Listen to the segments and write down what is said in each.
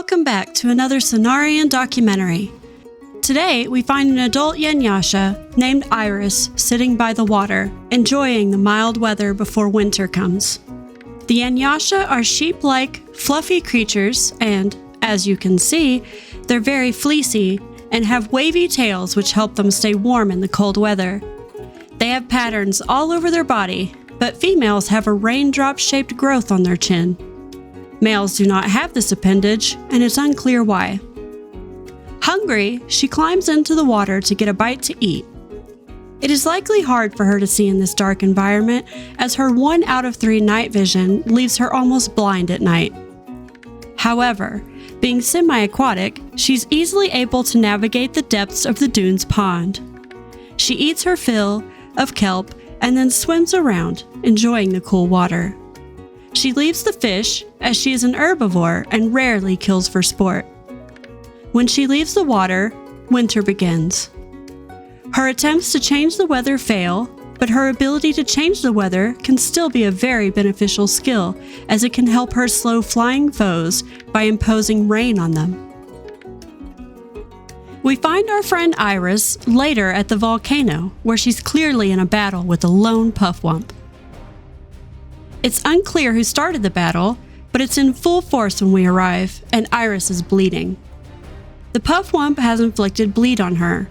Welcome back to another Sonarian documentary. Today, we find an adult Yenyasha named Iris sitting by the water, enjoying the mild weather before winter comes. The Yenyasha are sheep-like, fluffy creatures and, as you can see, they're very fleecy and have wavy tails which help them stay warm in the cold weather. They have patterns all over their body, but females have a raindrop-shaped growth on their chin. Males do not have this appendage, and it's unclear why. Hungry, she climbs into the water to get a bite to eat. It is likely hard for her to see in this dark environment, as her 1 out of 3 night vision leaves her almost blind at night. However, being semi-aquatic, she's easily able to navigate the depths of the dunes pond. She eats her fill of kelp and then swims around, enjoying the cool water. She leaves the fish, as she is an herbivore and rarely kills for sport. When she leaves the water, winter begins. Her attempts to change the weather fail, but her ability to change the weather can still be a very beneficial skill, as it can help her slow flying foes by imposing rain on them. We find our friend Iris later at the volcano, where she's clearly in a battle with a lone puffwump. It's unclear who started the battle, but it's in full force when we arrive, and Iris is bleeding. The puffwump has inflicted bleed on her.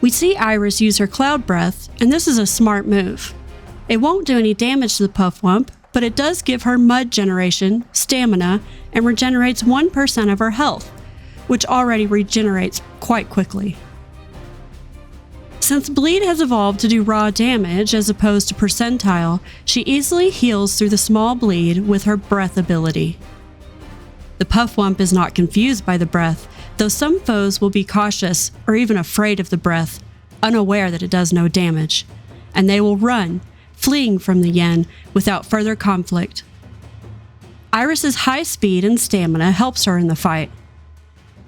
We see Iris use her cloud breath, and this is a smart move. It won't do any damage to the puffwump, but it does give her mud generation, stamina, and regenerates 1% of her health, which already regenerates quite quickly. Since bleed has evolved to do raw damage as opposed to percentile, she easily heals through the small bleed with her breath ability. The puffwump is not confused by the breath, though some foes will be cautious or even afraid of the breath, unaware that it does no damage, and they will run, fleeing from the yen without further conflict. Iris's high speed and stamina helps her in the fight.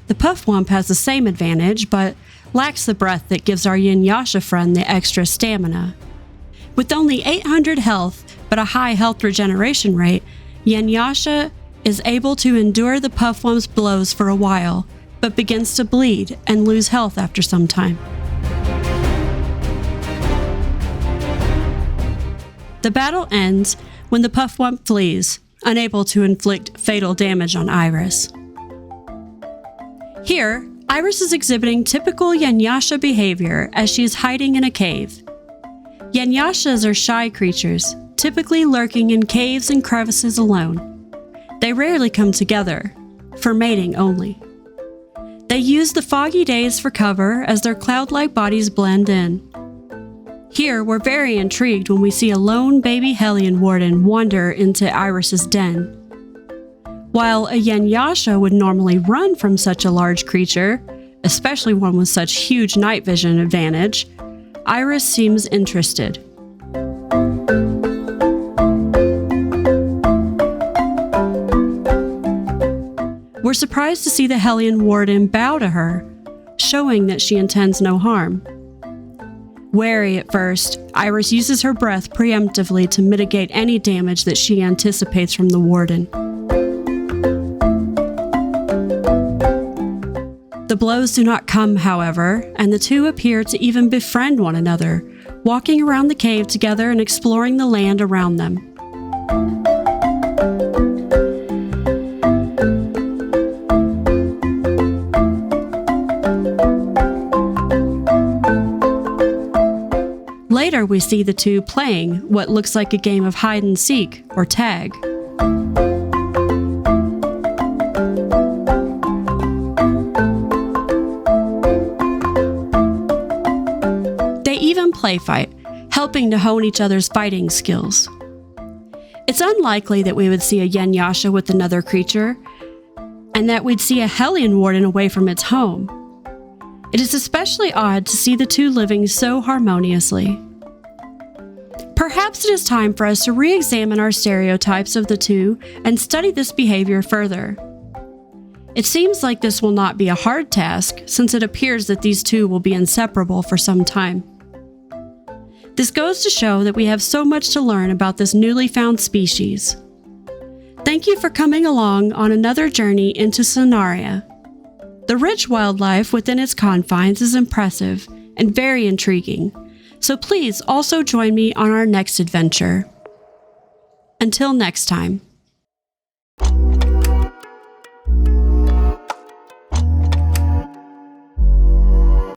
The puffwump has the same advantage, but lacks the breath that gives our Yenyasha friend the extra stamina. With only 800 health, but a high health regeneration rate, Yenyasha is able to endure the puffwump's blows for a while, but begins to bleed and lose health after some time. The battle ends when the puffwump flees, unable to inflict fatal damage on Iris. Here, Iris is exhibiting typical Yenyasha behavior as she is hiding in a cave. Yenyashas are shy creatures, typically lurking in caves and crevices alone. They rarely come together, for mating only. They use the foggy days for cover as their cloud-like bodies blend in. Here, we're very intrigued when we see a lone baby Hellion warden wander into Iris's den. While a Yenyasha would normally run from such a large creature, especially one with such huge night vision advantage, Iris seems interested. We're surprised to see the Hellion warden bow to her, showing that she intends no harm. Wary at first, Iris uses her breath preemptively to mitigate any damage that she anticipates from the warden. The blows do not come, however, and the two appear to even befriend one another, walking around the cave together and exploring the land around them. Later, we see the two playing what looks like a game of hide and seek or tag. Play fight, helping to hone each other's fighting skills. It's unlikely that we would see a Yenyasha with another creature, and that we'd see a Hellion warden away from its home. It is especially odd to see the two living so harmoniously. Perhaps it is time for us to re-examine our stereotypes of the two and study this behavior further. It seems like this will not be a hard task, since it appears that these two will be inseparable for some time. This goes to show that we have so much to learn about this newly found species. Thank you for coming along on another journey into Sonaria. The rich wildlife within its confines is impressive and very intriguing, so please also join me on our next adventure. Until next time.